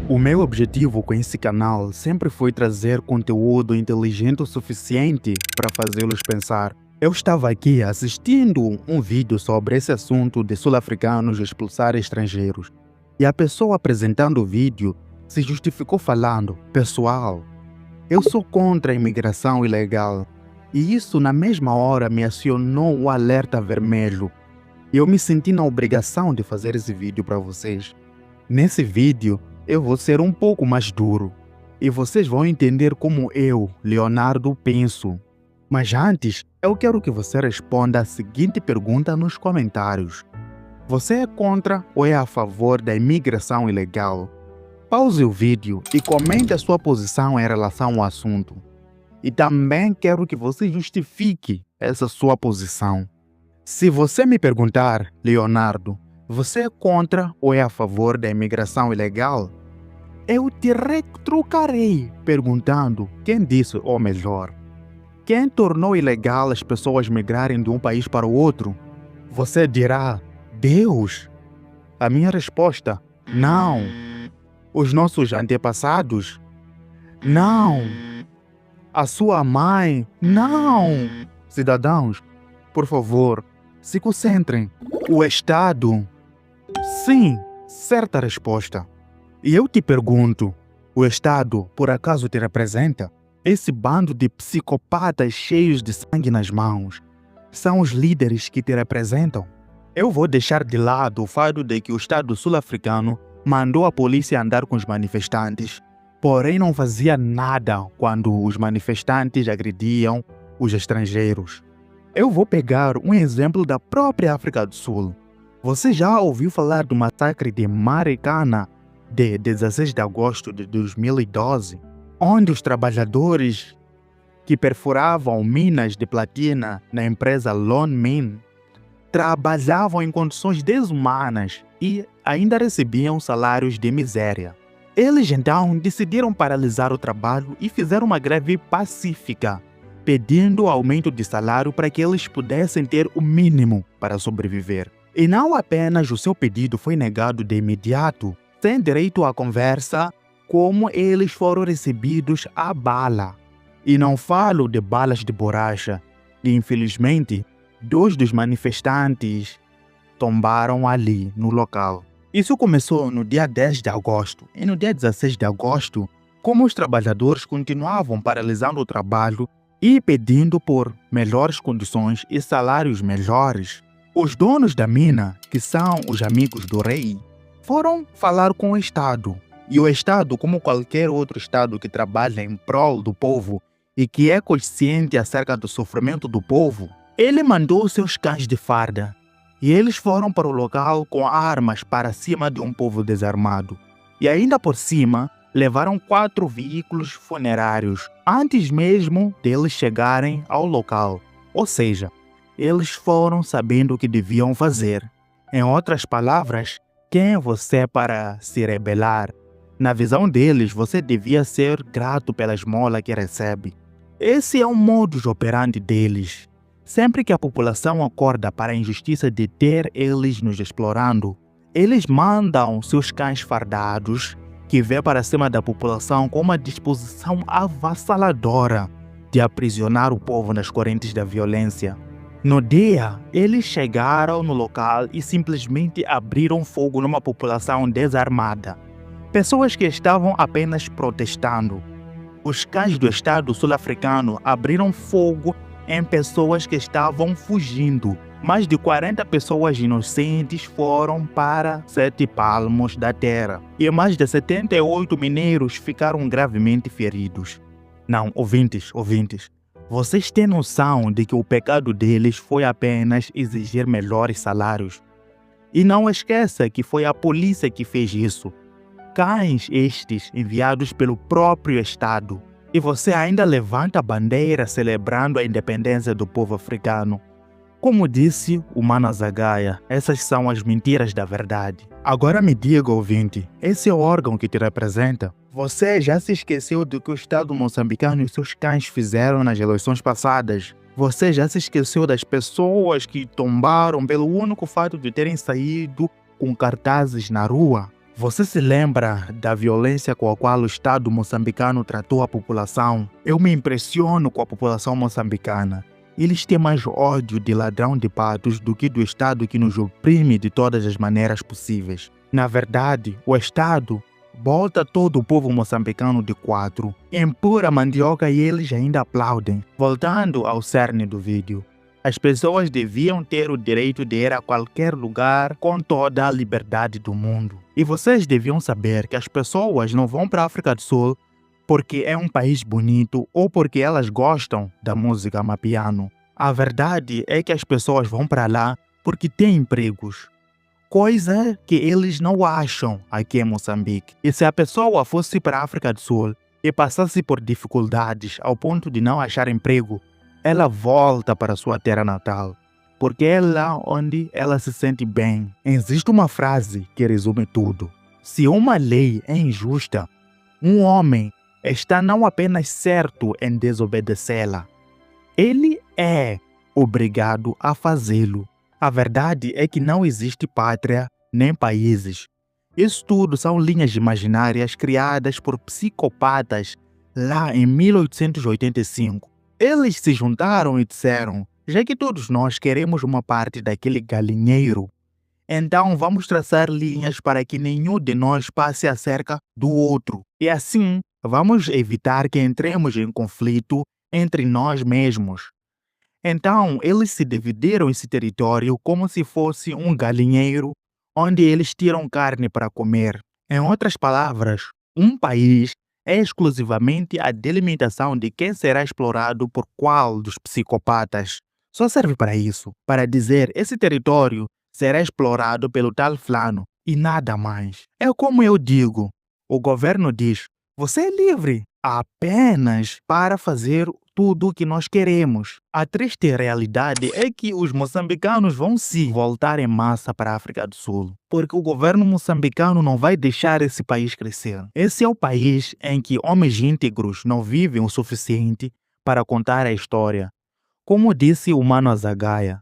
O meu objetivo com esse canal sempre foi trazer conteúdo inteligente o suficiente para fazê-los pensar. Eu estava aqui assistindo um vídeo sobre esse assunto de sul-africanos expulsar estrangeiros. E a pessoa apresentando o vídeo se justificou falando: pessoal, eu sou contra a imigração ilegal. E isso na mesma hora me acionou o alerta vermelho. E eu me senti na obrigação de fazer esse vídeo para vocês. Nesse vídeo, eu vou ser um pouco mais duro. E vocês vão entender como eu, Leonardo, penso. Mas antes, eu quero que você responda a seguinte pergunta nos comentários. Você é contra ou é a favor da imigração ilegal? Pause o vídeo e comente a sua posição em relação ao assunto. E também quero que você justifique essa sua posição. Se você me perguntar, Leonardo, você é contra ou é a favor da imigração ilegal? Eu te retrucarei perguntando quem disse, ou melhor, quem tornou ilegal as pessoas migrarem de um país para o outro? Você dirá, Deus? A minha resposta, não. Os nossos antepassados? Não. A sua mãe? Não. Cidadãos, por favor, se concentrem. O Estado? Sim, certa resposta. E eu te pergunto, o Estado por acaso te representa? Esse bando de psicopatas cheios de sangue nas mãos são os líderes que te representam? Eu vou deixar de lado o fato de que o Estado sul-africano mandou a polícia andar com os manifestantes, porém não fazia nada quando os manifestantes agrediam os estrangeiros. Eu vou pegar um exemplo da própria África do Sul. Você já ouviu falar do massacre de Marikana de 16 de agosto de 2012, onde os trabalhadores que perfuravam minas de platina na empresa Lonmin trabalhavam em condições desumanas e ainda recebiam salários de miséria. Eles então decidiram paralisar o trabalho e fizeram uma greve pacífica, pedindo aumento de salário para que eles pudessem ter o mínimo para sobreviver. E não apenas o seu pedido foi negado de imediato, sem direito à conversa, como eles foram recebidos a bala. E não falo de balas de borracha. E infelizmente, 2 dos manifestantes tombaram ali no local. Isso começou no dia 10 de agosto. E no dia 16 de agosto, como os trabalhadores continuavam paralisando o trabalho e pedindo por melhores condições e salários melhores, os donos da mina, que são os amigos do rei, foram falar com o Estado. E o Estado, como qualquer outro Estado que trabalha em prol do povo e que é consciente acerca do sofrimento do povo, ele mandou seus cães de farda. E eles foram para o local com armas para cima de um povo desarmado. E ainda por cima, levaram 4 veículos funerários antes mesmo deles chegarem ao local. Ou seja, eles foram sabendo o que deviam fazer. Em outras palavras, quem é você para se rebelar? Na visão deles, você devia ser grato pela esmola que recebe. Esse é o modus operandi deles. Sempre que a população acorda para a injustiça de ter eles nos explorando, eles mandam seus cães fardados que vê para cima da população com uma disposição avassaladora de aprisionar o povo nas correntes da violência. No dia, eles chegaram no local e simplesmente abriram fogo numa população desarmada. Pessoas que estavam apenas protestando. Os cães do Estado sul-africano abriram fogo em pessoas que estavam fugindo. Mais de 40 pessoas inocentes foram para 7 palmos da terra. E mais de 78 mineiros ficaram gravemente feridos. Não, ouvintes. Vocês têm noção de que o pecado deles foi apenas exigir melhores salários? E não esqueça que foi a polícia que fez isso. Cães estes enviados pelo próprio Estado. E você ainda levanta a bandeira celebrando a independência do povo africano. Como disse o Mano Zagaia, essas são as mentiras da verdade. Agora me diga, ouvinte, esse é o órgão que te representa? Você já se esqueceu do que o Estado moçambicano e seus cães fizeram nas eleições passadas? Você já se esqueceu das pessoas que tombaram pelo único fato de terem saído com cartazes na rua? Você se lembra da violência com a qual o Estado moçambicano tratou a população? Eu me impressiono com a população moçambicana. Eles têm mais ódio de ladrão de patos do que do Estado que nos oprime de todas as maneiras possíveis. Na verdade, o Estado bota todo o povo moçambicano de quatro, empurra a mandioca e eles ainda aplaudem. Voltando ao cerne do vídeo. As pessoas deviam ter o direito de ir a qualquer lugar com toda a liberdade do mundo. E vocês deviam saber que as pessoas não vão para a África do Sul porque é um país bonito ou porque elas gostam da música amapiano. A verdade é que as pessoas vão para lá porque têm empregos. Coisa que eles não acham aqui em Moçambique. E se a pessoa fosse para a África do Sul e passasse por dificuldades ao ponto de não achar emprego, ela volta para sua terra natal, porque é lá onde ela se sente bem. Existe uma frase que resume tudo. Se uma lei é injusta, um homem está não apenas certo em desobedecê-la, ele é obrigado a fazê-lo. A verdade é que não existe pátria nem países. Isso tudo são linhas imaginárias criadas por psicopatas lá em 1885. Eles se juntaram e disseram, já que todos nós queremos uma parte daquele galinheiro, então vamos traçar linhas para que nenhum de nós passe a cerca do outro. E assim, vamos evitar que entremos em conflito entre nós mesmos. Então, eles se dividiram esse território como se fosse um galinheiro onde eles tiram carne para comer. Em outras palavras, um país é exclusivamente a delimitação de quem será explorado por qual dos psicopatas. Só serve para isso, para dizer esse território será explorado pelo tal fulano e nada mais. É como eu digo, o governo diz, você é livre apenas para fazer tudo o que nós queremos. A triste realidade é que os moçambicanos vão se voltar em massa para a África do Sul, porque o governo moçambicano não vai deixar esse país crescer. Esse é o país em que homens íntegros não vivem o suficiente para contar a história. Como disse o Mano Azagaia,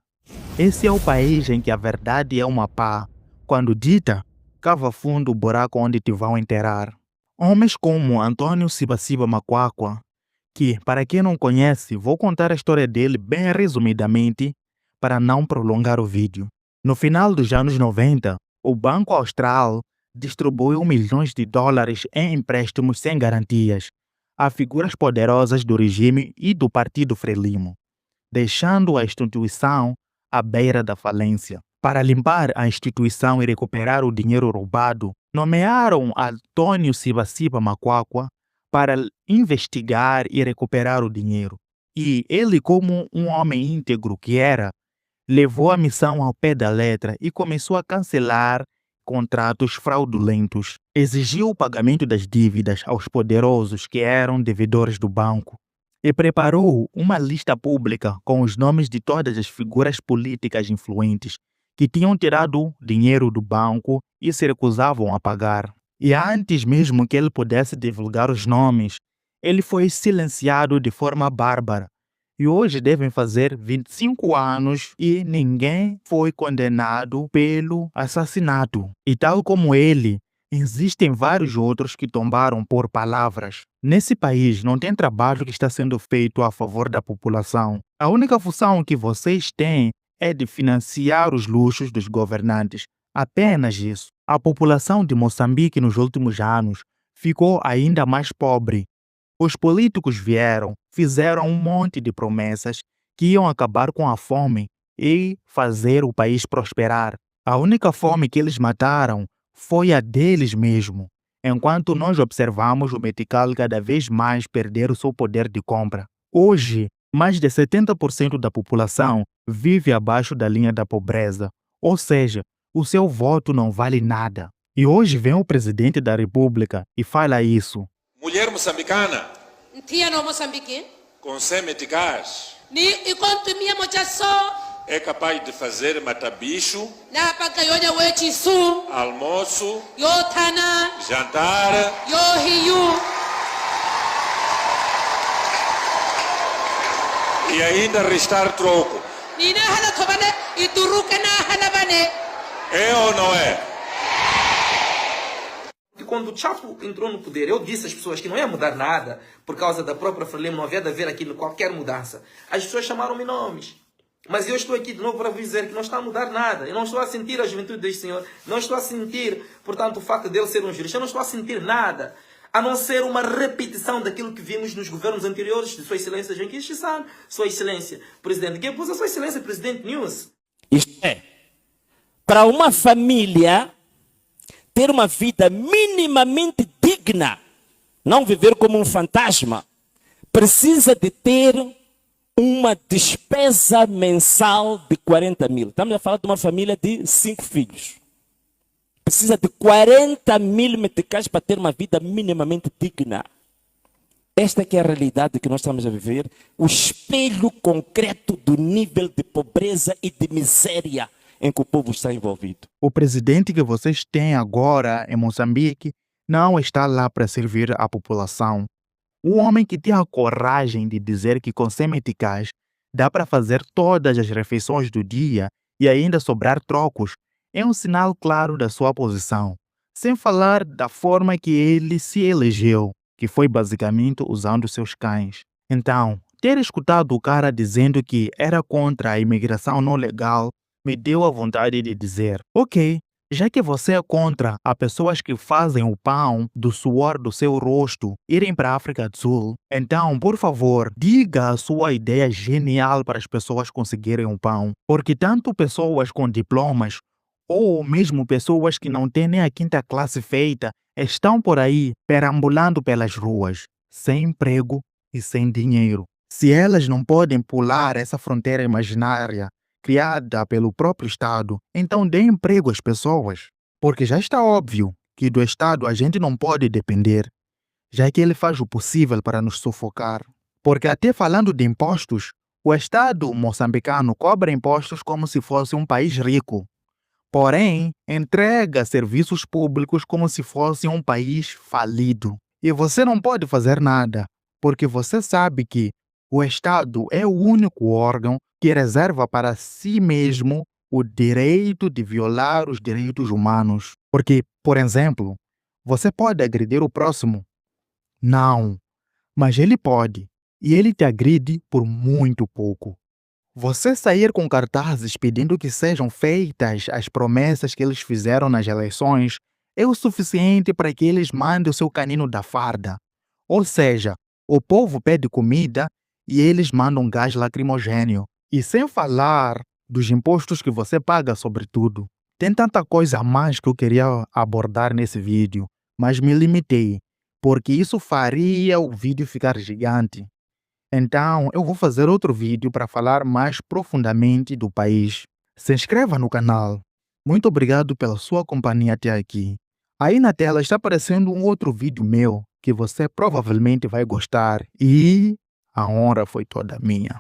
esse é o país em que a verdade é uma pá. Quando dita, cava fundo o buraco onde te vão enterrar. Homens como Antônio Sibasiba Makwakwa, que, para quem não conhece, vou contar a história dele bem resumidamente para não prolongar o vídeo. No final dos anos 90, o Banco Austral distribuiu milhões de dólares em empréstimos sem garantias a figuras poderosas do regime e do Partido Frelimo, deixando a instituição à beira da falência. Para limpar a instituição e recuperar o dinheiro roubado, nomearam Antônio Sibasiba Makwakwa para investigar e recuperar o dinheiro. E ele, como um homem íntegro que era, levou a missão ao pé da letra e começou a cancelar contratos fraudulentos. Exigiu o pagamento das dívidas aos poderosos que eram devedores do banco e preparou uma lista pública com os nomes de todas as figuras políticas influentes que tinham tirado dinheiro do banco e se recusavam a pagar. E antes mesmo que ele pudesse divulgar os nomes, ele foi silenciado de forma bárbara. E hoje devem fazer 25 anos e ninguém foi condenado pelo assassinato. E tal como ele, existem vários outros que tombaram por palavras. Nesse país não tem trabalho que está sendo feito a favor da população. A única função que vocês têm é de financiar os luxos dos governantes. Apenas isso. A população de Moçambique nos últimos anos ficou ainda mais pobre. Os políticos vieram, fizeram um monte de promessas que iam acabar com a fome e fazer o país prosperar. A única fome que eles mataram foi a deles mesmos, enquanto nós observamos o metical cada vez mais perder o seu poder de compra. Hoje, mais de 70% da população vive abaixo da linha da pobreza, ou seja, o seu voto não vale nada. E hoje vem o presidente da República e fala isso. Mulher moçambicana, Ntia no Moçambique, com 100 meticais, ni ikontu minha mocha só, é capaz de fazer matabicho, na pagayonya wechi su, almoço, yo tana, jantar yo hiyu, e ainda restar troco. ni na hala tobane, ituruka na hala bane. É ou não é? quando o Chapo entrou no poder, eu disse às pessoas que não ia mudar nada, por causa da própria Frelimo, não havia de haver aqui qualquer mudança. As pessoas chamaram-me nomes. Mas eu estou aqui de novo para vos dizer que não está a mudar nada. Eu não estou a sentir a juventude deste senhor. Não estou a sentir, portanto, o facto dele ser um jurista. Eu não estou a sentir nada. A não ser uma repetição daquilo que vimos nos governos anteriores de Sua Excelência Jean Quishan, Sua Excelência Presidente Guebuza, Sua Excelência Presidente News. Isto é, para uma família ter uma vida minimamente digna, não viver como um fantasma, precisa de ter uma despesa mensal de 40 mil. Estamos a falar de uma família de 5 filhos. Precisa de 40 mil meticais para ter uma vida minimamente digna. Esta que é a realidade que nós estamos a viver, o espelho concreto do nível de pobreza e de miséria em que o povo está envolvido. O presidente que vocês têm agora em Moçambique não está lá para servir a população. O homem que tem a coragem de dizer que com 100 meticais dá para fazer todas as refeições do dia e ainda sobrar trocos é um sinal claro da sua posição. Sem falar da forma que ele se elegeu, que foi basicamente usando seus cães. Então, ter escutado o cara dizendo que era contra a imigração não legal me deu a vontade de dizer: ok, já que você é contra as pessoas que fazem o pão do suor do seu rosto irem para a África do Sul, então, por favor, diga a sua ideia genial para as pessoas conseguirem o pão. Porque tanto pessoas com diplomas ou mesmo pessoas que não têm nem a 5ª classe feita estão por aí perambulando pelas ruas, sem emprego e sem dinheiro. Se elas não podem pular essa fronteira imaginária criada pelo próprio Estado, então dê emprego às pessoas. Porque já está óbvio que do Estado a gente não pode depender, já que ele faz o possível para nos sufocar. Porque até falando de impostos, o Estado moçambicano cobra impostos como se fosse um país rico. Porém, entrega serviços públicos como se fosse um país falido. E você não pode fazer nada, porque você sabe que o Estado é o único órgão que reserva para si mesmo o direito de violar os direitos humanos. Porque, por exemplo, você pode agredir o próximo? Não, mas ele pode, e ele te agride por muito pouco. Você sair com cartazes pedindo que sejam feitas as promessas que eles fizeram nas eleições é o suficiente para que eles mandem o seu canino da farda. Ou seja, o povo pede comida e eles mandam gás lacrimogêneo. E sem falar dos impostos que você paga sobre tudo. Tem tanta coisa a mais que eu queria abordar nesse vídeo, mas me limitei, porque isso faria o vídeo ficar gigante. Então, eu vou fazer outro vídeo para falar mais profundamente do país. Se inscreva no canal. Muito obrigado pela sua companhia até aqui. Aí na tela está aparecendo um outro vídeo meu que você provavelmente vai gostar e a honra foi toda minha.